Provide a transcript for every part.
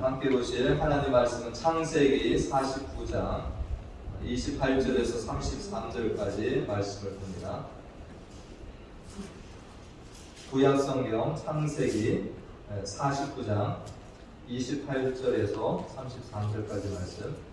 함께 보실 하나님 말씀은 창세기 49장 28절에서 33절까지 말씀을 봅니다. 구약성경 창세기 49장 28절에서 33절까지 말씀.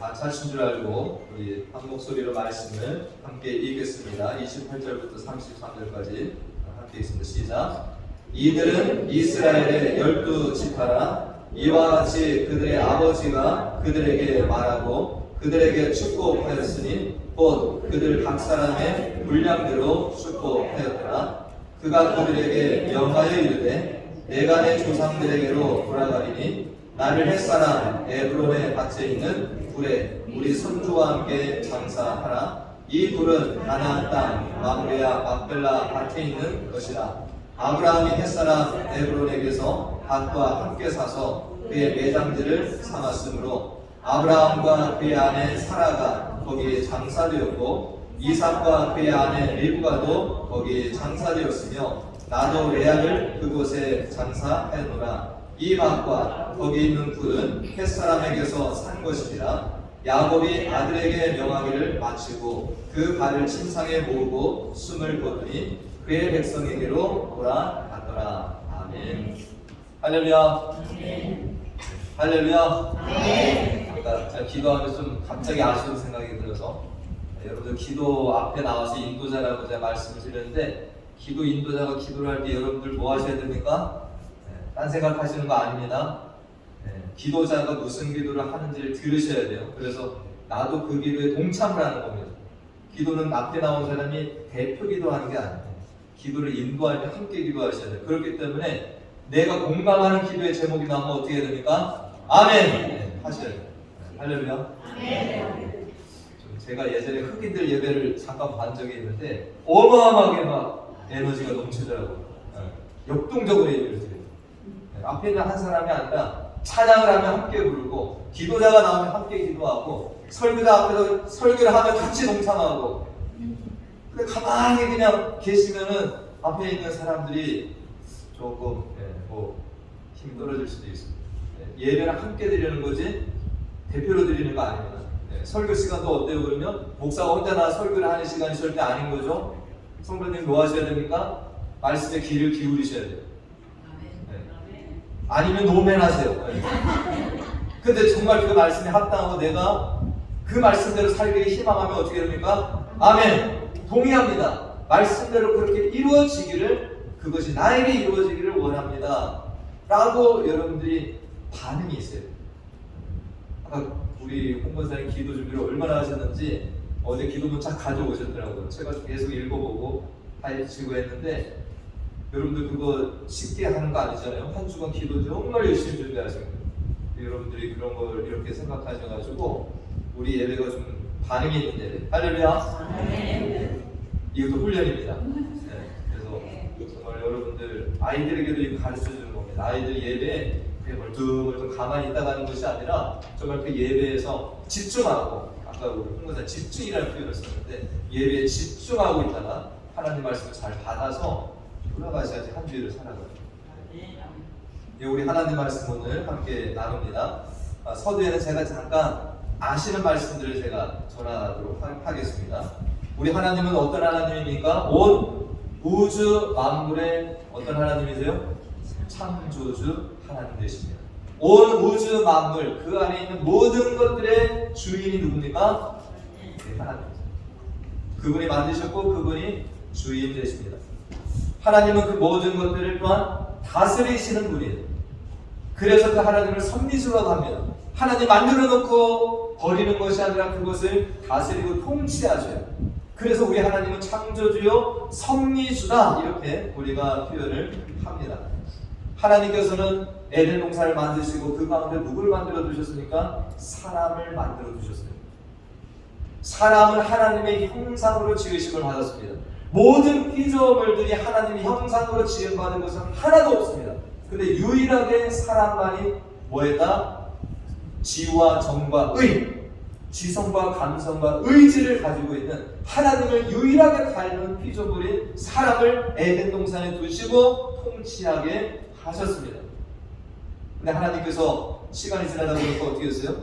다 찾으신 줄 알고 우리 한 목소리로 말씀을 함께 읽겠습니다. 28절부터 33절까지 함께 읽습니다. 시작. 이들은 이스라엘의 12지파라. 이와 같이 그들의 아버지가 그들에게 말하고 그들에게 축복하였으니 곧 그들 각 사람의 분량대로 축복하였더라. 그가 그들에게 명하여 이르되 내가 내 조상들에게로 돌아가리니 나를 햇사람 에브론의 밭에 있는 굴에 우리 손주와 함께 장사하라. 이 굴은 가나안 땅 mamре아 막벨라 밭에 있는 것이라. 아브라함이 햇사람 에브론에게서 밭과 함께 사서 그의 매장지를 삼았으므로 아브라함과 그의 아내 사라가 거기에 장사되었고 이삭과 그의 아내 리브가도 거기에 장사되었으며 나도 레아를 그곳에 장사하였노라. 이 밭과 거기 있는 굴은 햇사람에게서 산 것이니라. 야곱이 아들에게 명하기를 마치고 그 발을 침상에 모으고 숨을 거두니 그의 백성에게로 돌아갔더라. 아멘. 할렐루야. 할렐루야. 아까 제가 기도하면서 좀 갑자기 아쉬운 생각이 들어서 여러분들 기도 앞에 나와서 인도자라고 제가 말씀을 드렸는데 기도 인도자가 기도를 할 때 여러분들 뭐 하셔야 됩니까? 딴 생각하시는 거 아닙니다. 기도자가 무슨 기도를 하는지를 들으셔야 돼요. 그래서 나도 그 기도에 동참을 하는 겁니다. 기도는 앞에 나온 사람이 대표 기도하는 게 아니에요. 기도를 인도할 때 함께 기도하셔야 돼요. 그렇기 때문에 내가 공감하는 기도의 제목이 나오면 어떻게 해야 됩니까? 아멘! 하셔야 돼요. 할렐루야. 제가 예전에 흑인들 예배를 잠깐 본 적이 있는데 어마어마하게 막 에너지가 넘치더라고요. 역동적으로 예배를 드려요. 앞에 있는 한 사람이 아니라 찬양을 하면 함께 부르고 기도자가 나오면 함께 기도하고 설교자 앞에서 설교를 하면 같이 동참하고. 근데 가만히 그냥 계시면은 앞에 있는 사람들이 조금 힘이 떨어질 수도 있습니다. 예배를 함께 드리는 거지 대표로 드리는 거 아닙니다. 설교 시간도 어때요? 그러면 목사가 혼자 나 설교를 하는 시간이 절대 아닌 거죠. 성도님 뭐 하셔야 됩니까? 말씀에 귀를 기울이셔야 돼요. 아니면 노맨하세요. 근데 정말 그 말씀에 합당하고 내가 그 말씀대로 살기를 희망하면 어떻게 됩니까? 아멘. 동의합니다. 말씀대로 그렇게 이루어지기를, 그것이 나에게 이루어지기를 원합니다 라고 여러분들이 반응이 있어요. 아까 우리 홍보사님 기도 준비를 얼마나 하셨는지 어제 기도 문자 가져오셨더라고요. 제가 계속 읽어보고 파헤치고 했는데 여러분들 그거 쉽게 하는 거 아니잖아요. 한 주간 기도 정말 열심히 준비하시고 여러분들이 그런 걸 이렇게 생각하셔가지고 우리 예배가 좀 반응이 있는 예배. 할렐루야. 이것도 훈련입니다. 그래서 정말 여러분들 아이들에게도 이거 가르쳐주는 겁니다. 아이들 예배에 그냥 멀뚱멀뚱 가만히 있다가는 것이 아니라 정말 그 예배에서 집중하고, 아까 우리 홍보사 집중이라는 표현을 썼는데 예배에 집중하고 있다가 하나님 말씀을 잘 받아서 돌아가셔야지 한 주일을 살아가요. 우리 하나님 말씀 오늘 함께 나눕니다. 서두에는 제가 잠깐 아시는 말씀들을 제가 전하도록 하겠습니다. 우리 하나님은 어떤 하나님입니까? 온 우주 만물의 어떤 하나님이세요? 창조주 하나님 되십니다. 온 우주 만물 그 안에 있는 모든 것들의 주인이 누굽니까? 하나님입니다. 그분이 만드셨고 그분이 주인 되십니다. 하나님은 그 모든 것들을 또한 다스리시는 분이에요. 그래서 그 하나님을 섭리주라고 합니다. 하나님 만들어 놓고 버리는 것이 아니라 그것을 다스리고 통치하셔요. 그래서 우리 하나님은 창조주요 섭리주다 이렇게 우리가 표현을 합니다. 하나님께서는 에덴 동산을 만드시고 그 가운데 누구를 만들어 두셨습니까? 사람을 만들어 두셨어요. 사람을 하나님의 형상으로 지으심을 받았습니다. 모든 피조물들이 하나님의 형상으로 지음받은 것은 하나도 없습니다. 근데 유일하게 사람만이 뭐했다? 지와 정과 의, 지성과 감성과 의지를 가지고 있는 하나님을 유일하게 닮은 피조물인 사람을 에덴 동산에 두시고 통치하게 하셨습니다. 근데 하나님께서 시간이 지나다 보니까 어떻게 했어요?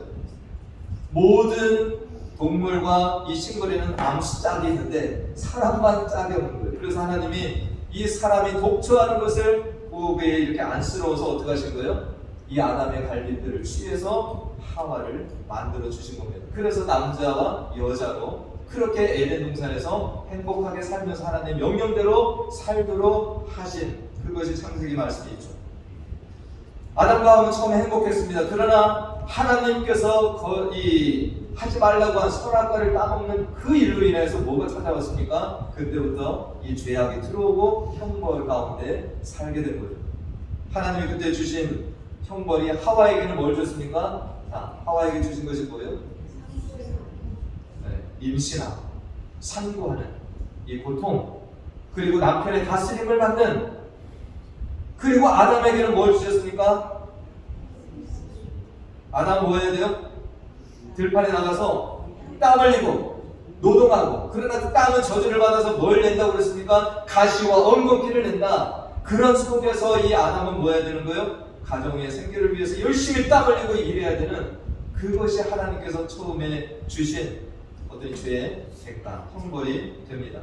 모든 동물과 이 싱거리는 암수 짝이 있는데 사람만 짝이 없는 거예요. 그래서 하나님이 이 사람이 독처하는 것을 보기에 이렇게 안쓰러워서 어떻게 하신 거예요? 이 아담의 갈빗들을 취해서 하와를 만들어 주신 겁니다. 그래서 남자와 여자로 그렇게 에덴 동산에서 행복하게 살면서 하나님 명령대로 살도록 하신 그것이 창세기 말씀이죠. 아담과 하와는 처음에 행복했습니다. 그러나 하나님께서 하지 말라고 한 선악과를 따먹는 그 일로 인해서 뭐가 찾아왔습니까? 그때부터 이 죄악이 들어오고 형벌 가운데 살게 된 거죠. 하나님이 그때 주신 형벌이 하와에게는 뭘 줬습니까? 하와에게 주신 것이 뭐예요? 임신하고 산구하는 이 고통, 그리고 남편의 다스림을 받는, 그리고 아담에게는 뭘 주셨습니까? 아담은 뭐 해야 돼요? 들판에 나가서 땀 흘리고 노동하고, 그러나 그 땀은 저주를 받아서 뭘 낸다고 그랬습니까? 가시와 엉겅퀴를 낸다. 그런 속에서 이 아담은 뭐 해야 되는 거예요? 가정의 생계를 위해서 열심히 땀 흘리고 일해야 되는, 그것이 하나님께서 처음에 주신 어떤 죄의 대가, 형벌이 됩니다.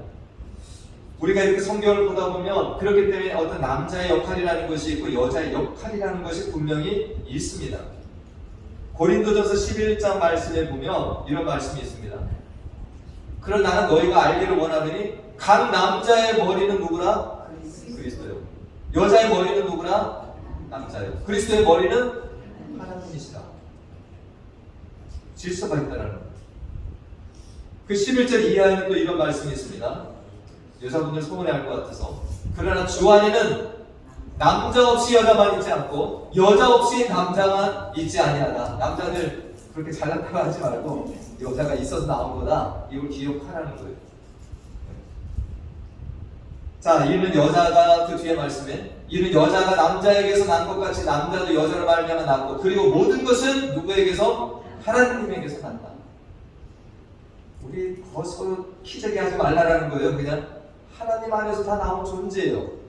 우리가 이렇게 성경을 보다 보면 그렇기 때문에 어떤 남자의 역할이라는 것이 있고 여자의 역할이라는 것이 분명히 있습니다. 고린도전서 11장 말씀에 보면 이런 말씀이 있습니다. 그런 나는 너희가 알기를 원하노니 각 남자의 머리는 누구라? 그리스도요. 여자의 머리는 누구라? 남자요. 그리스도의 머리는 하나님이시다. 질서가 있다는 것. 그 11절 이하에는 또 이런 말씀이 있습니다. 여자분들 소원해할 것 같아서. 그러나 주 안에는 남자 없이 여자만 있지 않고 여자 없이 남자만 있지 아니하다. 남자들 그렇게 잘났다고 하지 말고 여자가 있어서 나온 거다. 이걸 기억하라는 거예요. 자, 이는 여자가 그 뒤에 말씀에 이는 여자가 남자에게서 난 것 같이 남자도 여자로 말미암아 났고 그리고 모든 것은 누구에게서? 하나님에게서 난다. 우리 서로 키재기 하지 말라라는 거예요. 그냥 하나님 안에서 다 나온 존재예요.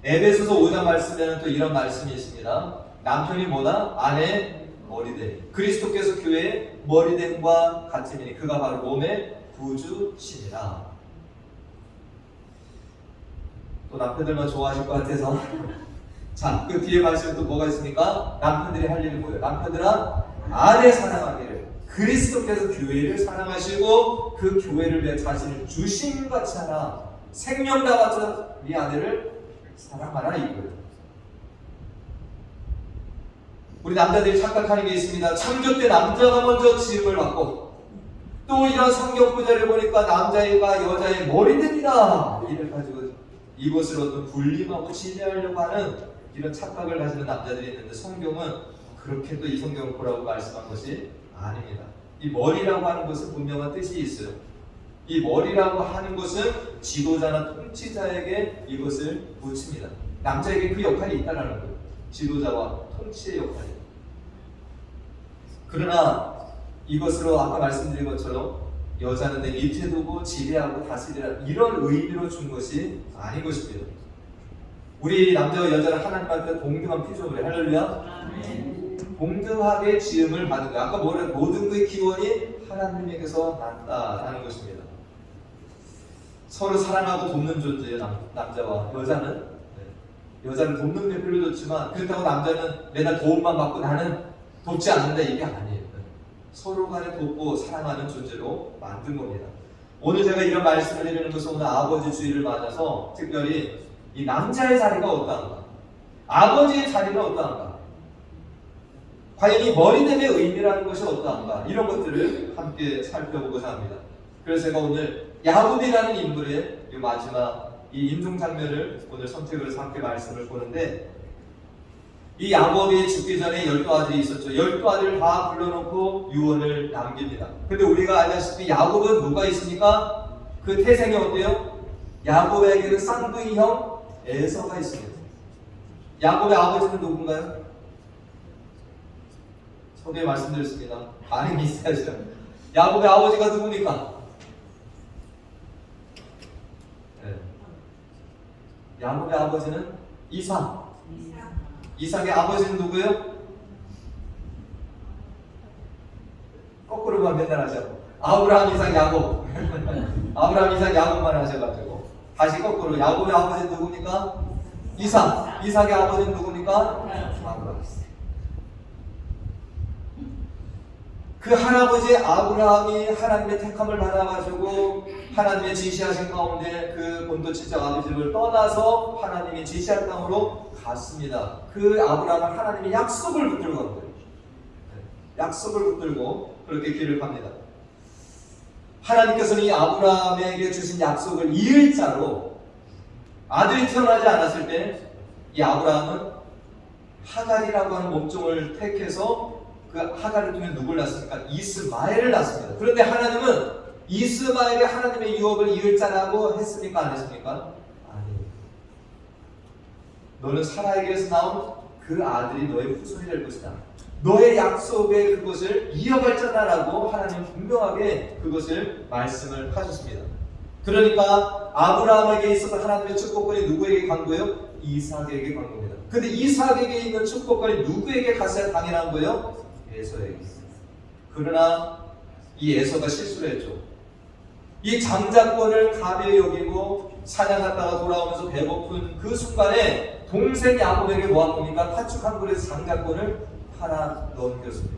에베소서 5장 말씀에는 또 이런 말씀이 있습니다. 남편이 뭐다? 아내 머리됨. 그리스도께서 교회의 머리됨과 같음이니 그가 바로 몸의 구주시니라. 또 남편들만 좋아하실 것 같아서 자, 그 뒤에 말씀에 또 뭐가 있습니까? 남편들이 할 일은 뭐예요? 남편들아 아내 사랑하기를 그리스도께서 교회를 사랑하시고 그 교회를 위해 자신을 주신 같이 하나 생명 다 바쳐 네 아내를 사랑하라 이거예요. 우리 남자들이 착각하는 게 있습니다. 창조 때 남자가 먼저 지음을 받고 또 이런 성경 구절을 보니까 남자애가 여자의 머리됩니다. 이를 가지고 이것을 어떤 분림하고 지배하려고 하는 이런 착각을 가지는 남자들이 있는데 성경은 그렇게 또 이 성경을 보라고 말씀한 것이 아닙니다. 이 머리라고 하는 것은 분명한 뜻이 있어요. 이 머리라고 하는 것은 지도자나 통치자에게 이것을 붙입니다. 남자에게 그 역할이 있다는 거예요. 지도자와 통치의 역할이. 그러나 이것으로 아까 말씀드린 것처럼 여자는 내 밑에 두고 지배하고 다스리라 이런 의미로 준 것이 아닌 것입니다. 우리 남자와 여자는 하나님한테 동등한 피조물이에요. 할렐루야. 동등하게 지음을 받은 거예요. 아까 뭐래? 모든 그 기원이 하나님에게서 났다라는 것입니다. 서로 사랑하고 돕는 존재예요. 남자와 여자는. 여자는 돕는 게 별로 좋지만 그렇다고 남자는 맨날 도움만 받고 나는 돕지 않는다 이게 아니에요. 서로 간에 돕고 사랑하는 존재로 만든 겁니다. 오늘 제가 이런 말씀을 드리는 것은 오늘 아버지 주일을 맞아서 특별히 이 남자의 자리가 어떠한가? 아버지의 자리는 어떠한가? 과연 이 머리됨의 의미라는 것이 어떠한가? 이런 것들을 함께 살펴보고자 합니다. 그래서 제가 오늘 야곱이라는 인물의 이 마지막 이 인종 장면을 오늘 선택을 해서 함께 말씀을 보는데 이 야곱이 죽기 전에 12아들이 있었죠. 12아들을 다 불러놓고 유언을 남깁니다. 근데 우리가 알다시피 야곱은 누가 있습니까? 그 태생이 어때요? 야곱에게는 쌍둥이 형 에서가 있습니다. 야곱의 아버지는 누군가요? 처음에 말씀드렸습니다. 반응이 있어야죠. 야곱의 아버지가 누굽니까? 네. 야곱의 아버지는 이삭. 이삭의 아버지는 누구예요? 거꾸로만 맨날 하죠. 아브라함, 이삭, 야곱. 아브라함, 이삭, 야곱만 하셔가지고 다시 거꾸로 야곱의 아버지는 누굽니까? 이삭. 이삭의 아버지는 누굽니까? 아브라함. 그 할아버지 아브라함이 하나님의 택함을 받아가지고 하나님의 지시하신 가운데 그 본토 친척 아버지를 떠나서 하나님이 지시할 땅으로 갔습니다. 그 아브라함은 하나님의 약속을 붙들고 간 거예요. 약속을 붙들고 그렇게 길을 갑니다. 하나님께서는 이 아브라함에게 주신 약속을 이을 자로 아들이 태어나지 않았을 때 이 아브라함은 하갈이라고 하는 몸종을 택해서 그 하갈을 통해 누굴 낳습니까? 이스마엘을 낳습니다. 그런데 하나님은 이스마엘이 하나님의 유업을 이을 자라고 했습니까? 안 했습니까? 아니에요. 너는 사라에게서 나온 그 아들이 너의 후손이 될 것이다. 너의 약속의 그것을 이어갈 자다라고 하나님은 분명하게 그것을 말씀을 하셨습니다. 그러니까 아브라함에게 있어서 하나님의 축복권이 누구에게 간 거예요? 이삭에게 간 겁니다. 근데 이삭에게 있는 축복권이 누구에게 갔어야 당연한 거예요? 에서에게. 그러나 이 에서가 실수를 했죠. 이 장자권을 가벼이 여기고 사냥 갔다가 돌아오면서 배고픈 그 순간에 동생 야곱에게 뭐한 겁니까? 팥죽 한 그릇 장자권을 하나 넘겼습니다.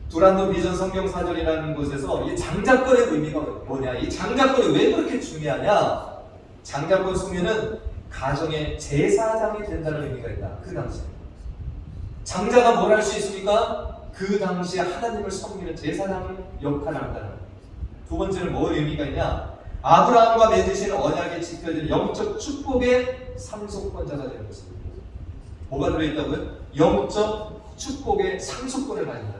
두란노 비전 성경 사전이라는 곳에서 이 장자권의 의미가 뭐냐? 이 장자권이 왜 그렇게 중요하냐? 장자권 속에는 가정의 제사장이 된다는 의미가 있다. 그 당시에. 장자가 뭘 할 수 있습니까? 그 당시에 하나님을 섬기는 제사장 역할을 한다는 거예요. 두 번째는 뭐 의미가 있냐? 아브라함과 맺으신 언약에 지켜진 영적 축복의 상속권자가 되는 것입니다. 뭐가 들어있다고요? 영적 축복의 상속권을 가진다.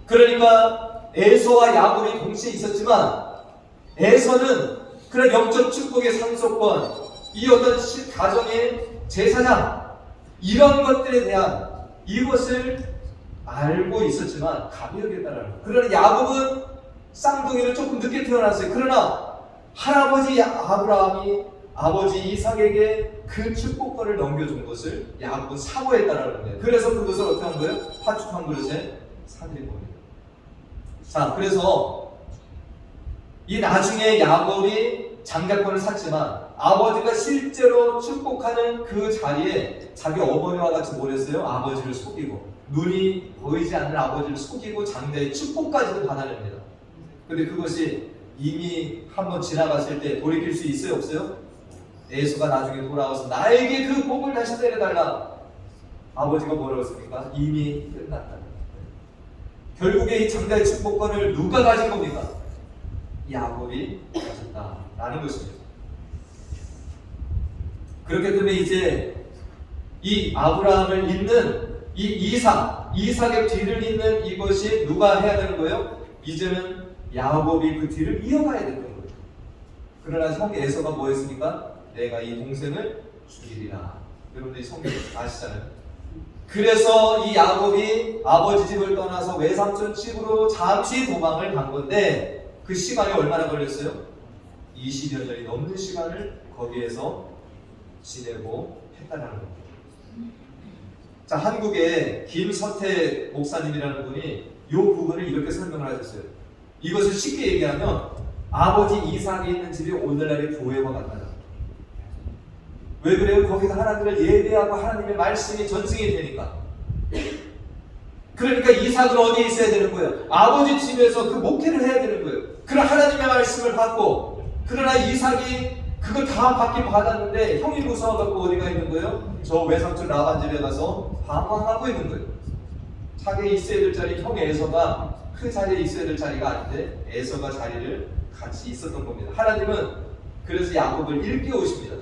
그러니까 에서와 야곱이 동시에 있었지만 에서는 그런 영적 축복의 상속권, 이 어떤 가정의 제사장 이런 것들에 대한 이것을 알고 있었지만 가벼게 따라요. 그러나 야곱은 쌍둥이를 조금 늦게 태어났어요. 그러나 할아버지 아브라함이 아버지 이삭에게 그 축복권을 넘겨준 것을 야곱은 사모했다라는 거예요. 그래서 그것을 어떻게 한 거예요? 팥죽 한 그릇에 사드린 겁니다. 자, 그래서 이 나중에 야곱이 장자권을 샀지만 아버지가 실제로 축복하는 그 자리에 자기 어머니와 같이 뭘 했어요? 아버지를 속이고 눈이 보이지 않는 아버지를 속이고 장자의 축복까지도 받아냅니다. 근데 그것이 이미 한번 지나갔을 때 돌이킬 수 있어요? 없어요? 에서가 나중에 돌아와서 나에게 그 복을 다시 내려달라. 아버지가 뭐라고 했습니까? 이미 끝났다. 결국에 이 장자의 축복권을 누가 가진 겁니까? 야곱이 가졌다라는 것입니다. 그렇기 때문에 이제 이 아브라함을 잇는 이 이삭의 뒤를 잇는 이것이 누가 해야 되는 거예요? 이제는 야곱이 그 뒤를 이어가야 되는 거예요. 그러나 형 에서가 뭐 했습니까? 내가 이 동생을 죽이리라. 여러분들이 성경 아시잖아요. 그래서 이 야곱이 아버지 집을 떠나서 외삼촌 집으로 잠시 도망을 간 건데 그 시간이 얼마나 걸렸어요? 20여 년이 넘는 시간을 거기에서 지내고 했다는 겁니다. 자, 한국의 김서태 목사님이라는 분이 이 부분을 이렇게 설명을 하셨어요. 이것을 쉽게 얘기하면 아버지 이삭이 있는 집이 오늘날의 교회와 같다. 왜 그래요? 거기서 하나님을 예배하고 하나님의 말씀이 전승이 되니까. 그러니까 이삭은 어디에 있어야 되는 거예요? 아버지 집에서 그 목회를 해야 되는 거예요. 그런 하나님의 말씀을 받고, 그러나 이삭이 그걸 다 받긴 받았는데 형이 무서워갖고 어디가 있는 거예요? 저 외삼촌 라반 집에 가서 방황하고 있는 거예요. 자기가 있어야 될 자리, 형 에서가 그 자리에 있어야 될 자리가 아닌데 에서가 자리를 같이 있었던 겁니다. 하나님은 그래서 야곱을 일깨우십니다.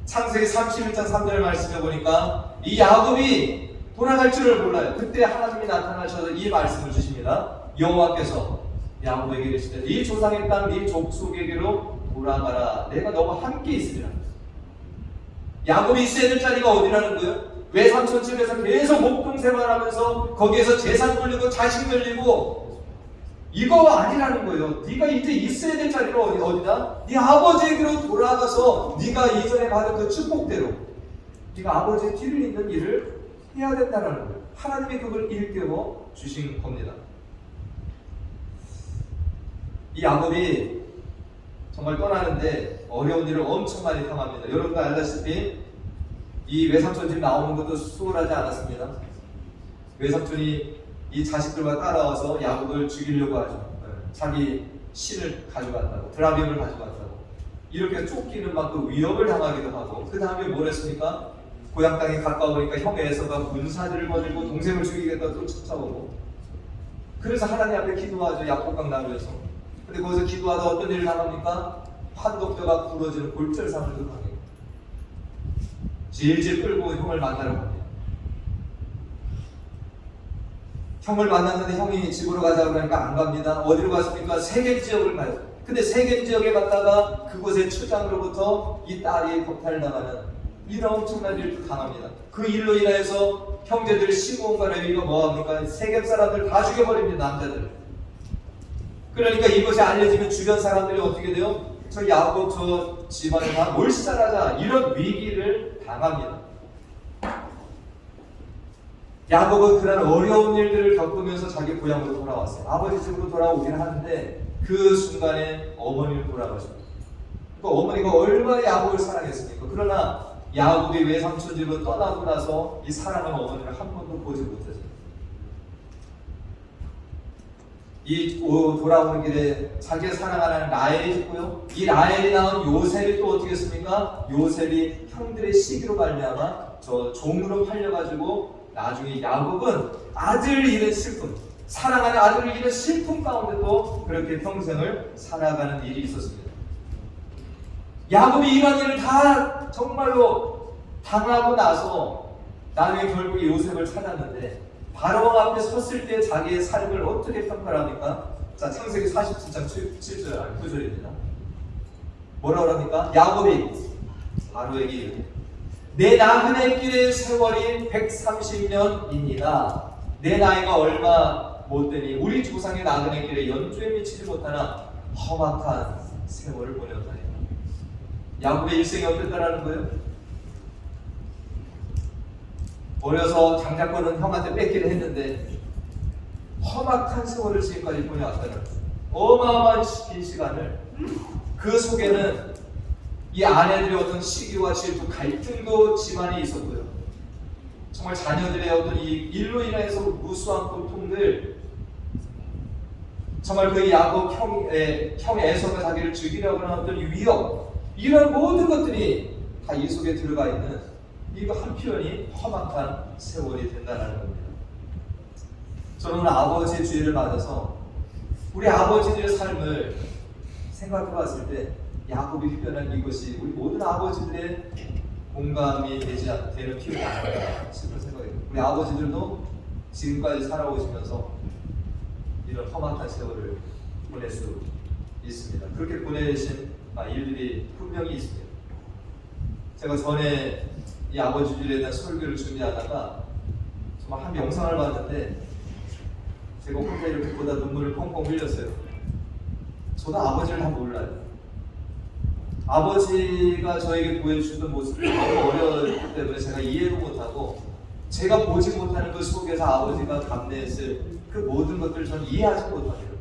창세기 31장 3절 말씀해 보니까 이 야곱이 돌아갈 줄을 몰라요. 그때 하나님이 나타나셔서 이 말씀을 주십니다. 여호와께서 야곱에게 이르시되 네 조상의 땅 네 족속에게로 돌아가라. 내가 너와 함께 있으리라. 야곱이 있어야 될 자리가 어디라는 거예요? 외삼촌 집에서 계속 목동 생활하면서 거기에서 재산 돌리고 자식 늘리고 이거 아니라는 거예요. 네가 이제 있어야 될 자리로 어디다? 네 아버지에게로 돌아가서 네가 이전에 받은 그 축복대로 네가 아버지의 뒤를 잇는 일을 해야 된다는 거예요. 하나님이 그걸 일깨워 주신 겁니다. 이 야곱이 정말 떠나는데 어려운 일을 엄청 많이 당합니다. 여러분도 알다시피 이 외삼촌 집 나오는 것도 수월하지 않았습니다. 외삼촌이 이 자식들과 따라와서 야곱을 죽이려고 하죠. 자기 신을 가져갔다고, 드라빔을 가져갔다고, 이렇게 쫓기는 막 그 위협을 당하기도 하고, 그 다음에 뭘 했습니까? 고향 땅에 가까우니까 형 에서가 군사들을 거들고 동생을 죽이겠다고 또 쫓아오고, 그래서 하나님 앞에 기도하죠. 약복강 나루에서. 근데 거기서 기도하다 어떤 일을 당합니까? 판독뼈가 부러지는 골절상을 당해요. 질질 끌고 형을 만나러 갑니다. 형을 만났는데 형이 집으로 가자고 그러니까 안 갑니다. 어디로 갔습니까? 세겜 지역을 가요. 근데 세겜 지역에 갔다가 그곳의 추장으로부터 이 딸이 겁탈을 당하는 이런 엄청난 일도 당합니다. 그 일로 인해서 형제들 시므온과 레위가 뭐합니까? 세겜 사람들 다 죽여버립니다. 남자들. 그러니까 이것이 알려지면 주변 사람들이 어떻게 돼요? 저 야곱 저 집안을 다 몰살하자 이런 위기를 당합니다. 야곱은 그런 어려운 일들을 겪으면서 자기 고향으로 돌아왔어요. 아버지 집으로 돌아오긴 하는데 그 순간에 어머니를 돌아가셨어요. 그 어머니가 얼마나 야곱을 사랑했습니까? 그러나 야곱이 외삼촌 집으로 떠나고 나서 이 사랑하는 어머니를 한 번도 보지 못했어요. 이 돌아오는 길에 자기가 사랑하는 라헬이 있고요. 이 라헬이 낳은 요셉이 또 어떻게 했습니까? 요셉이 형들의 시기로 말미암아 저 종으로 팔려가지고 나중에 야곱은 아들을 잃은 슬픔, 사랑하는 아들을 잃은 슬픔 가운데도 그렇게 평생을 살아가는 일이 있었습니다. 야곱이 이런 일을 다 정말로 당하고 나서 나중에 결국에 요셉을 찾았는데 바로 앞에 섰을 때 자기의 삶을 어떻게 평가를 합니까? 자, 창세기 47장 7절 9절입니다. 뭐라고 합니까? 야곱이 바로에게 이르되 내 나그네 길의 세월이 130년입니다. 내 나이가 얼마 못되니 우리 조상의 나그네 길에 연주에 미치지 못하나 험악한 세월을 보내었다니. 야곱의 일생이 어땠다라는 거예요? 어려서 장자권은 형한테 뺏기를 했는데 험악한 세월을 지금까지 보내왔다는 거예요. 어마어마한 긴 시간을 그 속에는 이 아내들의 어떤 시기와 질투, 갈등도 집안에 있었고요. 정말 자녀들의 어떤 이 일로 인해서 무수한 고통들, 정말 그 야곱 형 에서가 자기를 죽이려고 하는 어떤 위협, 이런 모든 것들이 다 이 속에 들어가 있는 이거 한 표현이 험악한 세월이 된다는 겁니다. 저는 오늘 아버지의 주의를 맞아서 우리 아버지들의 삶을 생각해 봤을 때 야곱이 표현한 이것이 우리 모든 아버지들의 공감이 되는 표현이 아닐까 싶은 생각이 듭니다. 우리 아버지들도 지금까지 살아오시면서 이런 험악한 세월을 보낼 수 있습니다. 그렇게 보내신 일들이 분명히 있습니다. 제가 전에 이 아버지들에 대한 설교를 준비하다가 정말 한 영상을 봤는데 제가 혼자 이렇게 보다 눈물을 펑펑 흘렸어요. 저도 아버지를 다 몰라요. 아버지가 저에게 보여주던 모습이 너무 어려웠기 때문에 제가 이해도 못하고 제가 보지 못하는 그 속에서 아버지가 감내했을 그 모든 것들을 저는 이해하지 못합니다.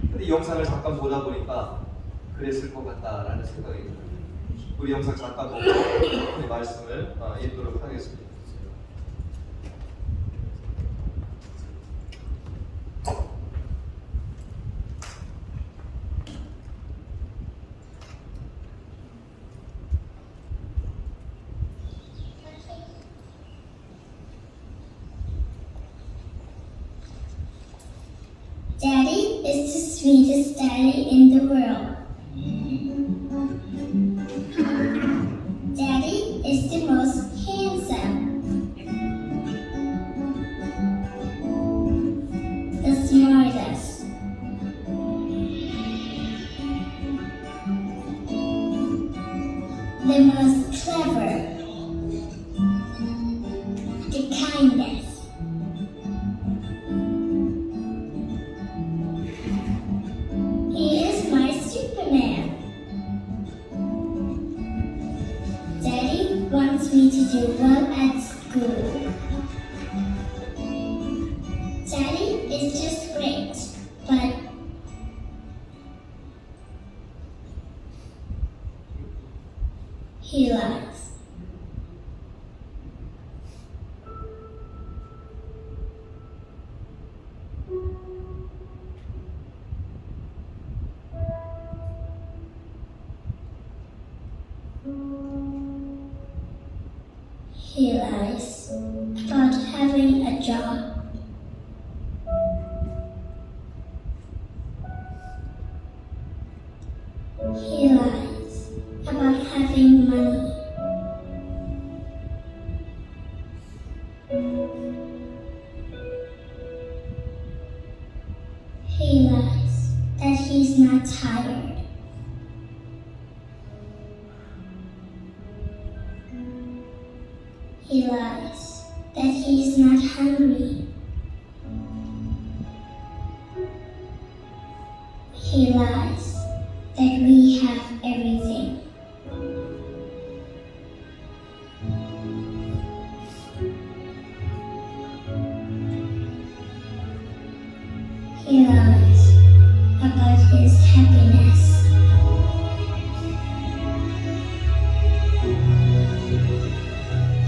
근데 이 영상을 잠깐 보다 보니까 그랬을 것 같다라는 생각이 듭니다. 우리 영상 잠깐 보고 우리 말씀을 읽도록 하겠습니다. Daddy is the sweetest daddy in the world. Daddy is the most handsome, the smartest, the most clever, job. He lies about having money. He lies that he's not tired. He lies that he's not hungry. He lies that we have everything. He lies about his happiness.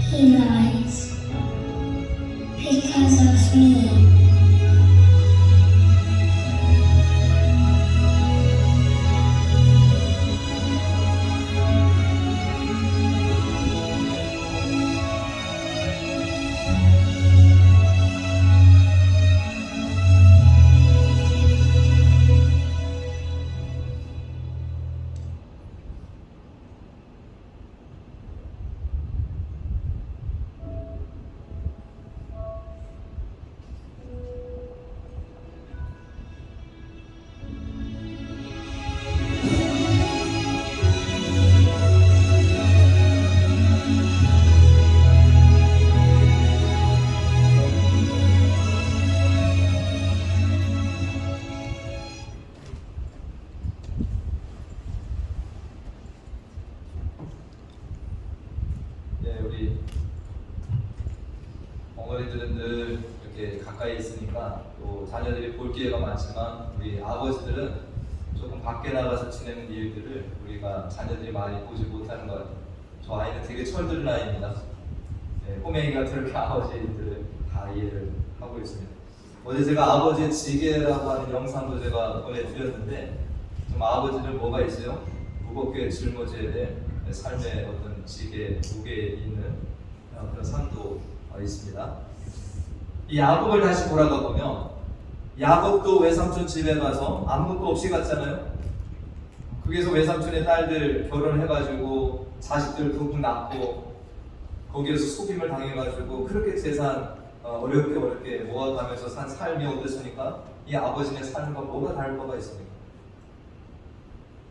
He lies because of me. 예, 우리 어머니들은 늘 이렇게 가까이 있으니까 또 자녀들이 볼 기회가 많지만 우리 아버지들은 조금 밖에 나가서 지내는 일들을 우리가 자녀들이 많이 보지 못하는 것 같아요. 저 아이는 되게 철든 아이입니다. 예, 꼬맹이가 그렇게 아버지들을 다 이해를 하고 있습니다. 어제 제가 아버지의 지게라고 하는 영상도 제가 보내드렸는데 좀 아버지는 뭐가 있어요? 무겁게 짊어져야 될 삶의 어떤 지게, 무게에 있는 그런 삶도 있습니다. 이 야곱을 다시 돌아가 보면 야곱도 외삼촌 집에 가서 아무것도 없이 갔잖아요. 거기서 외삼촌의 딸들 결혼해가지고 자식들 부부 낳고 거기에서 속임을 당해가지고 그렇게 재산 어렵게 모아가면서 산 삶이 어땠습니까? 이 아버지의 삶과 뭐가 다를 바가 있습니까?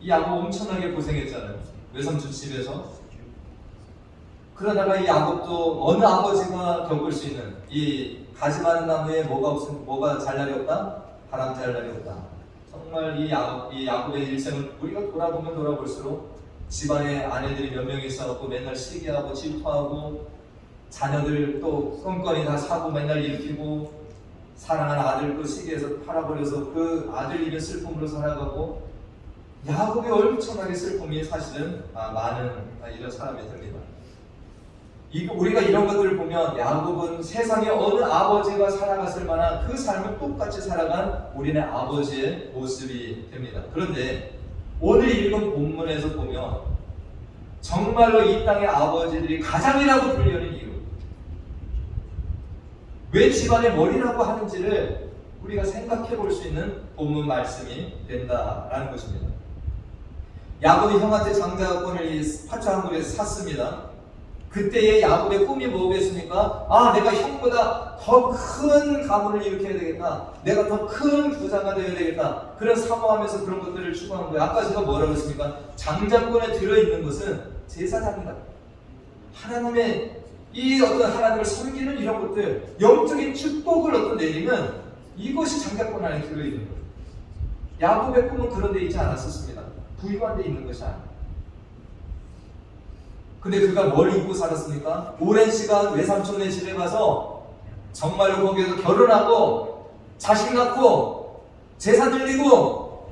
이 야곱 엄청나게 고생했잖아요. 외삼촌 집에서. 그러다가 이 야곱도 어느 아버지가 겪을 수 있는 이 가지 많은 나무에 뭐가 잘 날이 없다? 바람 잘 날이 없다. 정말 이 야곱의 일생은 우리가 돌아보면 돌아볼수록 집안에 아내들이 몇 명이 있어갖고 맨날 시기하고 질투하고 자녀들 또 껌껌이 다 사고 맨날 일으키고 사랑하는 아들도 시기해서 팔아버려서 그 아들 잃은 슬픔으로 살아가고 야곱의 엄청나게 슬픔이 사실은 많은 이런 사람이 됩니다. 우리가 이런 것들을 보면 야곱은 세상에 어느 아버지가 살아갔을 만한 그 삶을 똑같이 살아간 우리네 아버지의 모습이 됩니다. 그런데 오늘 읽은 본문에서 보면 정말로 이 땅의 아버지들이 가장이라고 불리는 이유, 왜 집안의 머리라고 하는지를 우리가 생각해 볼 수 있는 본문 말씀이 된다라는 것입니다. 야곱이 형한테 장자권을 이 파초 한 그릇 샀습니다. 그때의 야곱의 꿈이 뭐겠습니까? 내가 형보다 더 큰 가문을 일으켜야 되겠다. 내가 더 큰 부자가 되어야 되겠다. 그런 사모하면서 그런 것들을 추구하는 거예요. 아까 제가 뭐라고 했습니까? 장자권에 들어있는 것은 제사장이다. 하나님의 이 어떤 하나님을 섬기는 이런 것들, 영적인 축복을 어떤 내리는 이것이 장자권 안에 들어있는 거예요. 야곱의 꿈은 그런 데 있지 않았었습니다. 부유한 데 있는 것이 아니에요. 근데 그가 뭘 입고 살았습니까? 오랜 시간 외삼촌네 집에 가서 정말로 거기에서 결혼하고 자식 낳고 재산 늘리고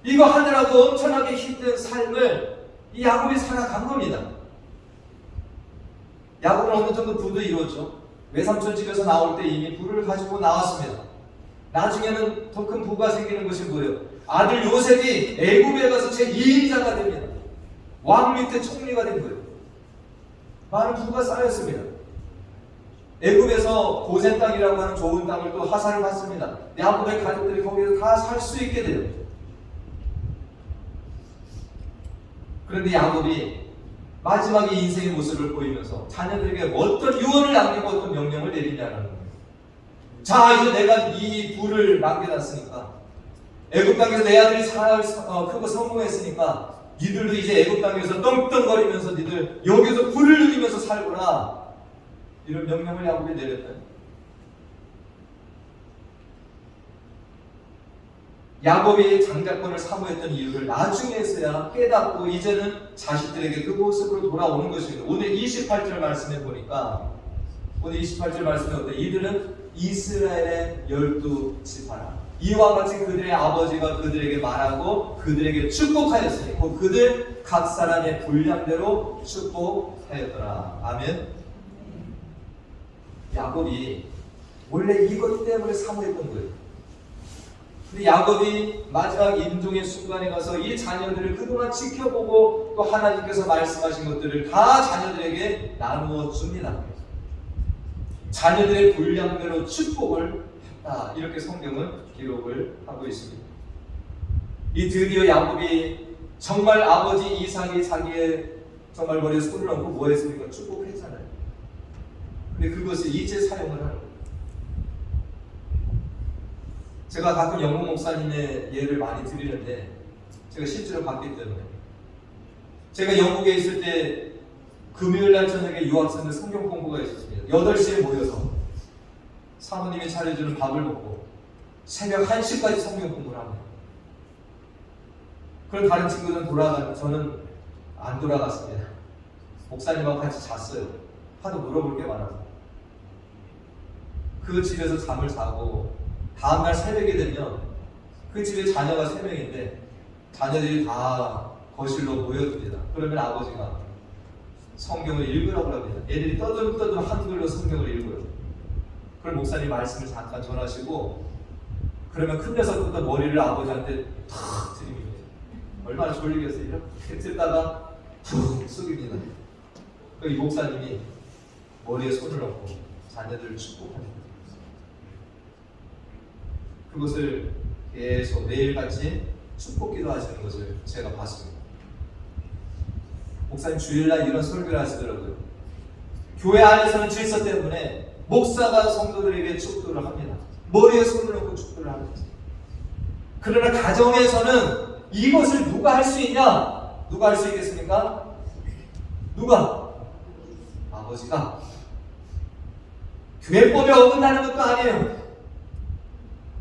이거 하느라고 엄청나게 힘든 삶을 이 야곱이 살아간 겁니다. 야곱은 어느 정도 부도 이루었죠. 외삼촌 집에서 나올 때 이미 부를 가지고 나왔습니다. 나중에는 더 큰 부가 생기는 것이 뭐예요? 아들 요셉이 애굽에 가서 제2인자가 됩니다. 왕 밑에 총리가 된 거예요. 많은 부가 쌓였습니다. 애굽에서 고센 땅이라고 하는 좋은 땅을 또 하사를 받습니다. 야곱의 가족들이 거기서 다 살 수 있게 돼요. 그런데 야곱이 마지막에 인생의 모습을 보이면서 자녀들에게 어떤 유언을 남기고 어떤 명령을 내리냐는 거예요. 자, 이제 내가 이 부를 남겨놨으니까, 애굽 땅에서 내 아들이 크고 성공했으니까 니들도 이제 애굽 땅에서 떵떵거리면서 니들 여기서 부를 누리면서 살거라, 이런 명령을 야곱이 내렸다. 야곱이 장자권을 사모했던 이유를 나중에서야 깨닫고 이제는 자식들에게 그 모습으로 돌아오는 것입니다. 오늘 28절 말씀에 보니까, 오늘 28절 말씀에 어때? 이들은 이스라엘의 12지파라. 이와 같이 그들의 아버지가 그들에게 말하고 그들에게 축복하였으니 그들 각 사람의 분량대로 축복하였더라. 아멘. 야곱이 원래 이것 때문에 사모했던 거예요. 근데 야곱이 마지막 임종의 순간에 가서 이 자녀들을 그동안 지켜보고 또 하나님께서 말씀하신 것들을 다 자녀들에게 나누어 줍니다. 자녀들의 분량대로 축복을 했다, 이렇게 성경은 기록을 하고 있습니다. 이 드디어 야곱이 정말 아버지 이삭이 자기의 정말 머리에 손을 얹고 뭐 했습니까? 축복했잖아요. 근데 그것을 이제 사용을 하는 거예요. 제가 가끔 영국 목사님의 예를 많이 드리는데, 제가 실제로 봤기 때문에, 제가 영국에 있을 때 금요일날 저녁에 유학생들 성경 공부가 있었습니다. 8시에 모여서 사모님이 차려주는 밥을 먹고 새벽 1시까지 성경 공부를 합니다. 그럼 다른 친구들은 돌아가고 저는 안 돌아갔습니다. 목사님하고 같이 잤어요. 하도 물어볼 게 많아서. 그 집에서 잠을 자고 다음날 새벽이 되면 그 집에 자녀가 3명인데 자녀들이 다 거실로 모여듭니다. 그러면 아버지가 성경을 읽으라고 합니다. 애들이 떠들떠들 한글로 성경을 읽어요. 그럼 목사님 말씀을 잠깐 전하시고, 그러면 큰 녀석부터 머리를 아버지한테 탁 들이밀어요. 얼마나 졸리겠어요. 이렇게 듣다가 푹 숙입니다. 이 목사님이 머리에 손을 얹고 자녀들을 축복합니다. 그것을 계속 매일같이 축복 기도하시는 것을 제가 봤습니다. 목사님 주일날 이런 설교를 하시더라고요. 교회 안에서는 질서 때문에 목사가 성도들에게 축도를 합니다. 머리에 손을 얹고 축도를 합니다. 그러나 가정에서는 이것을 누가 할 수 있냐? 누가 할 수 있겠습니까? 누가? 아버지가. 교회법에 어긋나는 것도 아니에요.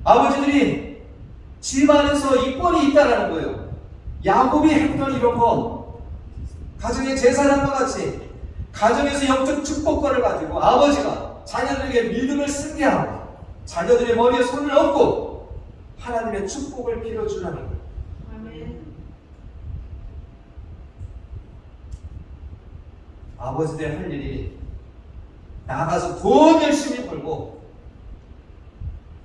아버지들이 집 안에서 이권이 있다라는 거예요. 야곱이 했던 이런 거, 가정의 제사장과 같이 가정에서 영적 축복권을 가지고 아버지가 자녀들에게 믿음을 승계하고 자녀들의 머리에 손을 얹고 하나님의 축복을 빌어주라는 거예요. 아멘. 아버지들 할 일이 나가서 돈 열심히 벌고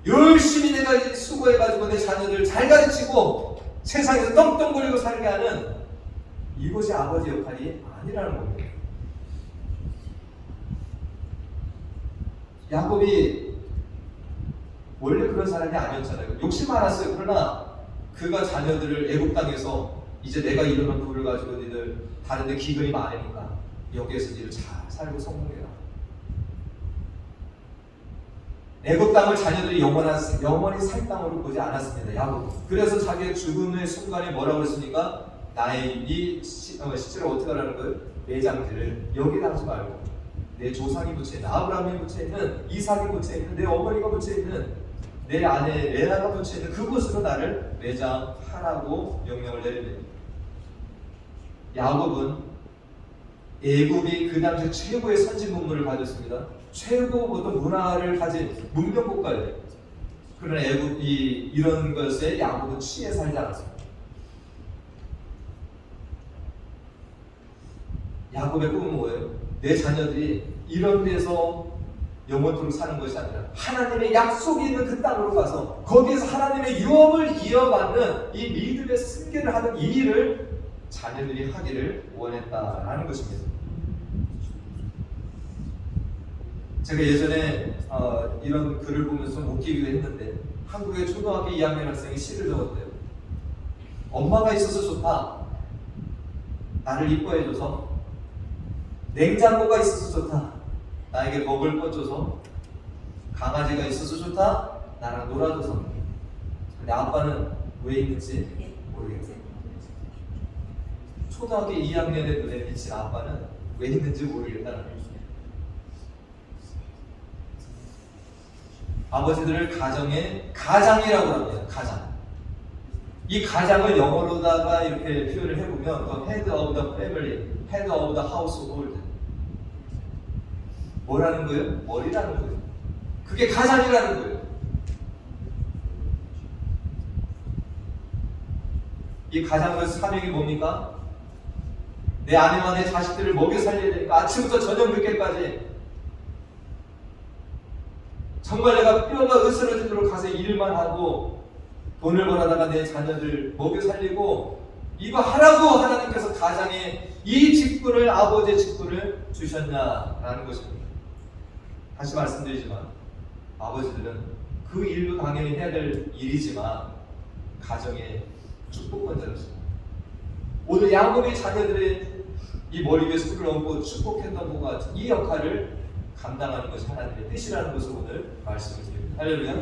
열심히 내가 수고해가지고 내 자녀들 잘 가르치고 세상에서 떵떵거리고 살게 하는, 이것이 아버지 역할이 아니라는 겁니다. 야곱이 원래 그런 사람이 아니었잖아요. 욕심 많았어요. 그러나 그가 자녀들을 애굽 땅에서 이제 내가 이루는 부를 가지고 니들 다른 데 기근이 많으니까 여기에서 니들 잘 살고 성공해라. 애굽 땅을 자녀들이 영원히 살 땅으로 보지 않았습니다. 야곱. 그래서 자기의 죽음의 순간에 뭐라고 그랬습니까? 나의 이 시체를 어떻게 하라는 거예요? 내장지를 여기다 하지 말고 내 조상이 묻혀있는, 아브라함이 묻혀있는, 이삭이 묻혀있는, 내 어머니가 묻혀있는, 내 아내 레아가 묻혀있는 그곳으로 나를 매장하라고 명령을 내립니다. 야곱은 애굽이 그 당시 최고의 선진 문물을 가졌습니다. 최고 어떤 문화를 가진 문명 국가예요. 그러나 애굽이 이런 것에 야곱은 취해 살지 않았습니다. 야곱의 꿈은 뭐예요? 내 자녀들이 이런 데서 영원토록 사는 것이 아니라 하나님의 약속이 있는 그 땅으로 가서 거기에서 하나님의 유업을 이어받는 이 믿음의 승계를 하는 이 일을 자녀들이 하기를 원했다라는 것입니다. 제가 예전에 이런 글을 보면서 좀 웃기기도 했는데 한국의 초등학교 2학년 학생이 시를 적었대요. 엄마가 있어서 좋다. 나를 이뻐해줘서. 냉장고가 있어서 좋다. 나에게 먹을 것 줘서. 강아지가 있어서 좋다. 나랑 놀아줘서. 근데 아빠는 왜 있는지 모르겠어요. 초등학교 2학년의 눈에 비친 아빠는 왜 있는지 모르겠다는 거죠. 아버지들을 가정의 가장이라고 합니다. 가장. 이 가장을 영어로다가 이렇게 표현을 해보면 the head of the family, head of the household. 뭐라는 거예요? 머리라는 거예요. 그게 가장이라는 거예요. 이 가장의 사명이 뭡니까? 내 아내와 내 자식들을 먹여 살려야 되니까 아침부터 저녁 늦게까지 정말 내가 뼈가 으스러지도록 가서 일만 하고 돈을 벌어다가 내 자녀들 먹여 살리고 이거 하라고 하나님께서 가장에 이 직분을, 아버지의 직분을 주셨냐라는 것입니다. 다시 말씀드리지만 아버지들은 그 일도 당연히 해야 될 일이지만 가정의 축복권자였습니다. 오늘 야곱의 자녀들의 이 머리 위에 손을 얹고 축복했던 것과 같은 이 역할을 감당하는 것이 하나님의 뜻이라는 것을 오늘 말씀을 드립니다. 할렐루야.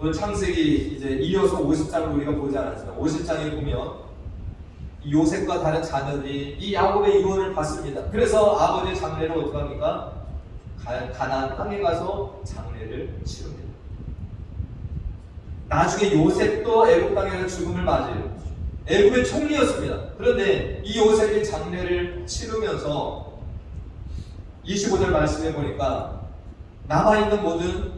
오늘 창세기 이제 이어서 50장을 우리가 보지 않았습니다. 50장에 보면 요셉과 다른 자녀들이 이 야곱의 유언을 받습니다. 그래서 아버지의 장례를 어떻게 합니까? 가나안 땅에 가서 장례를 치릅니다. 나중에 요셉도 애굽 땅에서 죽음을 맞이해요. 애굽의 총리였습니다. 그런데 이 요셉이 장례를 치르면서 25절 말씀해 보니까 남아있는 모든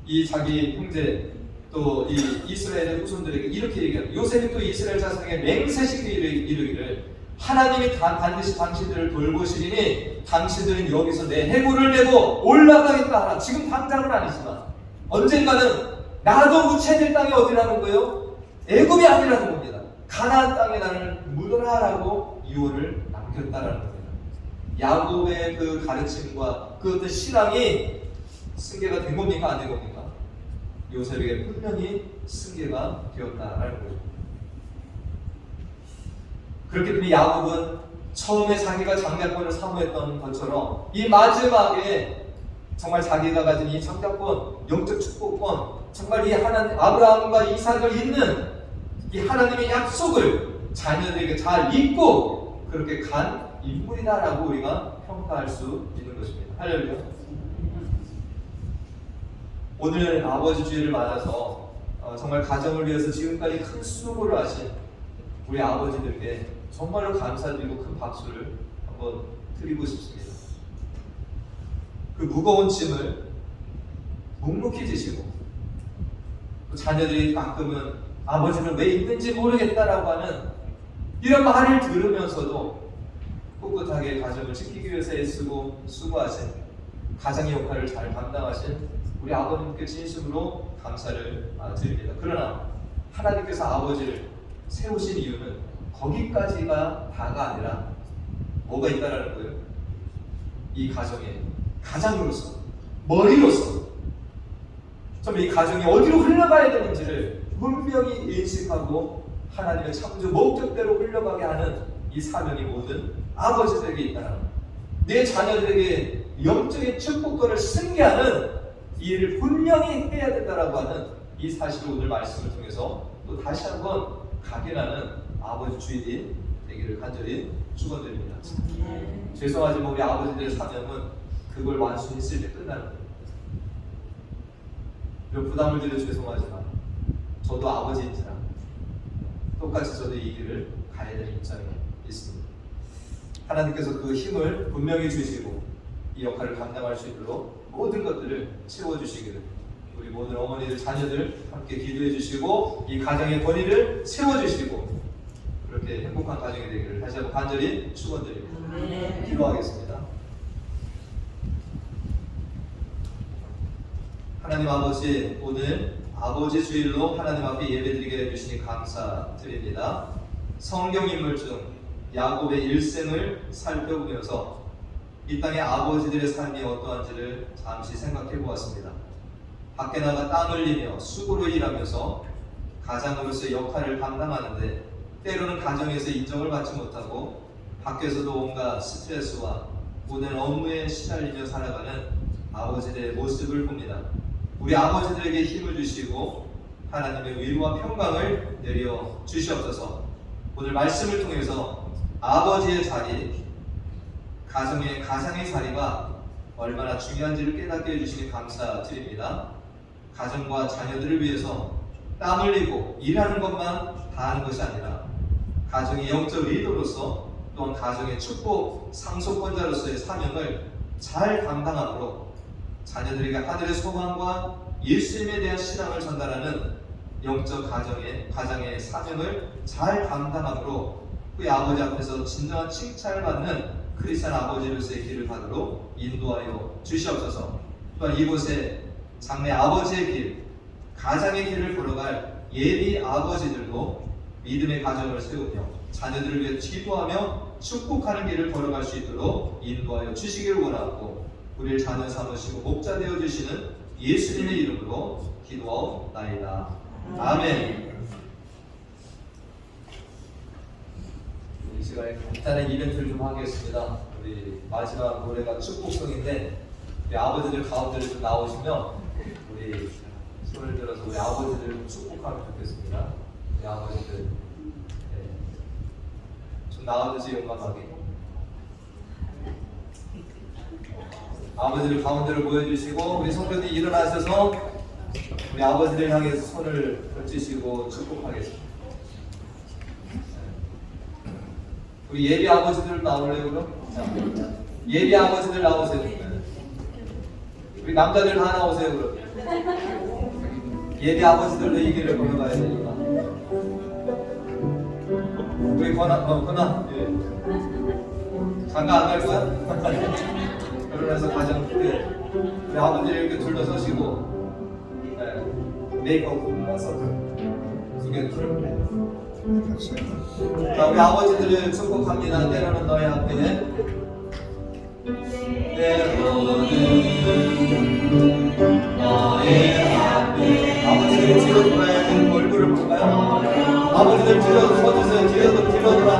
이 자기 형제 또 이 이스라엘의 후손들에게 이렇게 얘기합니다. 요셉이 또 이스라엘 자손에게 맹세시키기 이르기를 하나님이 반드시 당신들을 돌보시리니 당신들은 여기서 내 해골을 메고 올라가겠다 하라. 지금 당장은 아니지만 언젠가는 나도 묻혀질 땅이 어디라는 거예요? 애굽이 아니라는 겁니다. 가나안 땅에 나를 묻어라라고 유언을 남겼다라는 겁니다. 야곱의 그 가르침과 그 어떤 신앙이 승계가 된 겁니까? 안 된 겁니까? 요셉에게 분명히 승계가 되었다라는 거죠. 그렇기 때문에 야곱은 처음에 자기가 장자권을 사모했던 것처럼 이 마지막에 정말 자기가 가진 이 장자권, 영적 축복권, 정말 이 하나님 아브라함과 이삭을 잇는 이 하나님의 약속을 자녀들에게 잘 잊고 그렇게 간 인물이다라고 우리가 평가할 수 있는 것입니다. 할렐루야. 오늘 아버지 주일을 맞아서 정말 가정을 위해서 지금까지 큰 수고를 하신 우리 아버지들께 정말로 감사드리고 큰 박수를 한번 드리고 싶습니다. 그 무거운 짐을 묵묵히 지시고 또 자녀들이 가끔은 아버지는 왜 있는지 모르겠다라고 하는 이런 말을 들으면서도 꿋꿋하게 가정을 지키기 위해서 애쓰고 수고하신 가장의 역할을 잘 감당하신 우리 아버님께 진심으로 감사를 드립니다. 그러나 하나님께서 아버지를 세우신 이유는 거기까지가 다가 아니라 뭐가 있다라는 거예요? 이 가정의 가장으로서, 머리로서 좀 이 가정이 어디로 흘러가야 되는지를 분명히 인식하고 하나님의 창조 목적대로 흘러가게 하는 이 사명이 모든 아버지들에게 있다는 거예요. 내 자녀들에게 영적인 축복권을 승계하는 이 일을 분명히 해야 된다라고 하는 이 사실을 오늘 말씀을 통해서 또 다시 한번 각인하는 아버지 주일이 되기를 간절히 축원드립니다. 죄송하지만 우리 아버지들의 사명은 그걸 완수했을 때 끝나는 거예요. 이런 부담을 드려 죄송하지만 저도 아버지인지라 똑같이 저도 이 길을 가야 되는 입장에 있습니다. 하나님께서 그 힘을 분명히 주시고 이 역할을 감당할 수 있도록 모든 것들을 채워주시기를 우리 모든 어머니들, 자녀들 함께 기도해 주시고 이 가정의 권위를 세워주시고 그렇게 행복한 가정이 되기를 다시 한번 간절히 축원드립니다. 기도하겠습니다. 하나님 아버지, 오늘 아버지 주일로 하나님 앞에 예배드리게 해주시니 감사드립니다. 성경 인물 중 야곱의 일생을 살펴보면서 이 땅의 아버지들의 삶이 어떠한지를 잠시 생각해 보았습니다. 밖에 나가 땀 흘리며 수고로 일하면서 가장으로서의 역할을 감당하는데 때로는 가정에서 인정을 받지 못하고 밖에서도 온갖 스트레스와 모든 업무에 시달리며 살아가는 아버지들의 모습을 봅니다. 우리 아버지들에게 힘을 주시고 하나님의 위로와 평강을 내려 주시옵소서. 오늘 말씀을 통해서 아버지의 자리, 가장의 자리가 얼마나 중요한지를 깨닫게 해주시니 감사드립니다. 가정과 자녀들을 위해서 땀 흘리고 일하는 것만 다 하는 것이 아니라 가정의 영적 리더로서 또한 가정의 축복 상속권자로서의 사명을 잘 감당함으로 자녀들에게 하늘의 소망과 예수님에 대한 신앙을 전달하는 영적 가정의 사명을 잘 감당함으로 그의 아버지 앞에서 진정한 칭찬을 받는 크리스찬 아버지로서의 길을 가도록 인도하여 주시옵소서. 또한 이곳에 장래 아버지의 길, 가장의 길을 걸어갈 예비 아버지들도 믿음의 가정을 세우며 자녀들을 위해 기도하며 축복하는 길을 걸어갈 수 있도록 인도하여 주시기를 원하고 우리를 자녀 삼으시고 목자 되어 주시는 예수님의 이름으로 기도하옵나이다. 아멘. 이 시간에 간단한 이벤트를 좀 하겠습니다. 우리 마지막 노래가 축복송인데 우리 아버지들 가운데로 좀 나오시면 우리 손을 들어서 우리 아버지들 좀 축복하면 좋겠습니다. 우리 아버지들 좀 나와주세요. 용감하게 아버지들 가운데로 모여주시고 우리 성도들이 일어나셔서 우리 아버지를 향해서 손을 펼치시고 축복하겠습니다. 우리 예비 아버지들 나올래요 그럼? 예비 아버지들 나오세요. 우리 남자들 다 나오세요 그럼. 예비 아버지들도 이 길을 걸어가야 되니까. 우리 건아 예. 장가 안 갈 거야? 결혼해서 가정 때 우리 아버지를 이렇게 둘러서시고 메이크업 가서 두개 둘. 자, 우리 아버지들을 축복합니다. 때로는 너의 앞에 때로는 너의 앞에 아버지들 뒤로 돌아야 되는 얼굴을 볼까요? 아버지들 뒤로 서주세요. 뒤로 돌아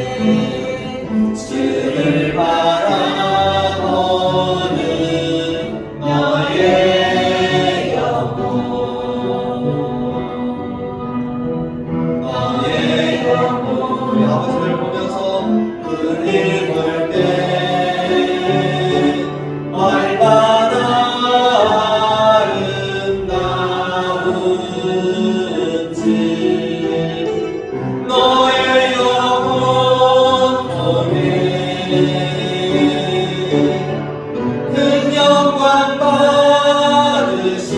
안내하니 주를 바라보는 너의 영혼 우리 아버지를 보면서 우리 볼 때 얼마나 아름다운지 너의 영혼 보내 큰 영광 받으신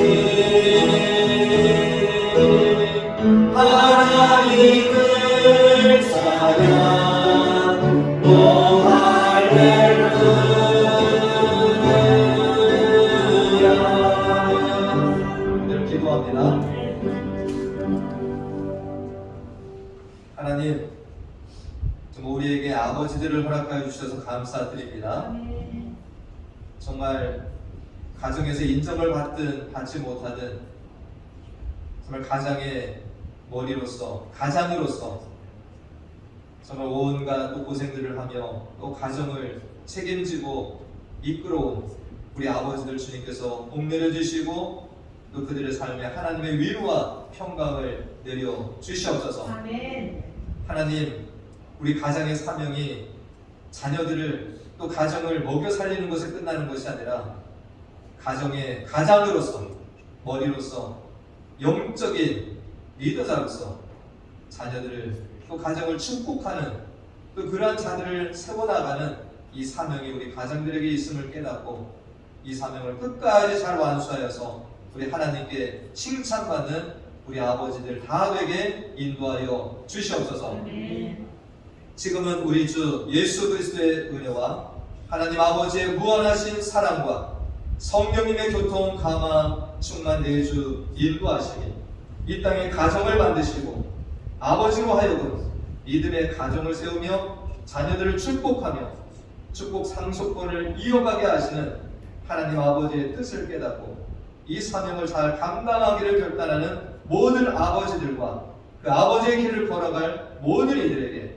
하나님을 찬양 오 할렐루야. 오늘 기도합니다. 하나님, 정말 우리에게 아버지들을 허락하여 주셔서 감사드립니다. 정말 가정에서 인정을 받든 받지 못하든 정말 가장의 머리로서 가장으로서 정말 온갖 또 고생들을 하며 또 가정을 책임지고 이끌어온 우리 아버지들 주님께서 복내려 주시고 또 그들의 삶에 하나님의 위로와 평강을 내려 주시옵소서. 아멘. 하나님, 우리 가장의 사명이 자녀들을 또 가정을 먹여 살리는 것에 끝나는 것이 아니라 가정의 가장으로서 머리로서 영적인 리더자로서 자녀들을 또 가정을 축복하는 또 그러한 자들을 세워나가는 이 사명이 우리 가정들에게 있음을 깨닫고 이 사명을 끝까지 잘 완수하여서 우리 하나님께 칭찬받는 우리 아버지들 다 되게 인도하여 주시옵소서. 지금은 우리 주 예수 그리스도의 은혜와 하나님 아버지의 무한하신 사랑과 성령님의 교통 감화 충만 내주 인도하심이 이 땅의 가정을 만드시고 아버지로 하여금 믿음의 가정을 세우며 자녀들을 축복하며 축복 상속권을 이어가게 하시는 하나님 아버지의 뜻을 깨닫고 이 사명을 잘 감당하기를 결단하는 모든 아버지들과 그 아버지의 길을 걸어갈 모든 이들에게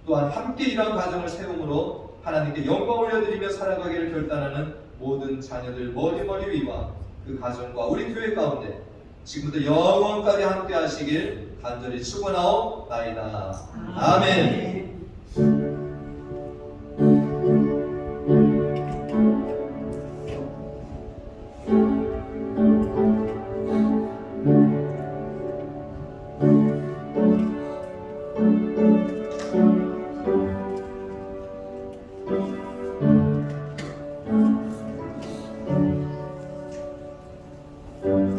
또한 함께 이러한 가정을 세움으로 하나님께 영광 올려드리며 살아가기를 결단하는 모든 자녀들 머리 위와 그 가정과 우리 교회 가운데 지금부터 영원까지 함께 하시길 간절히 축원하옵나이다. 아멘.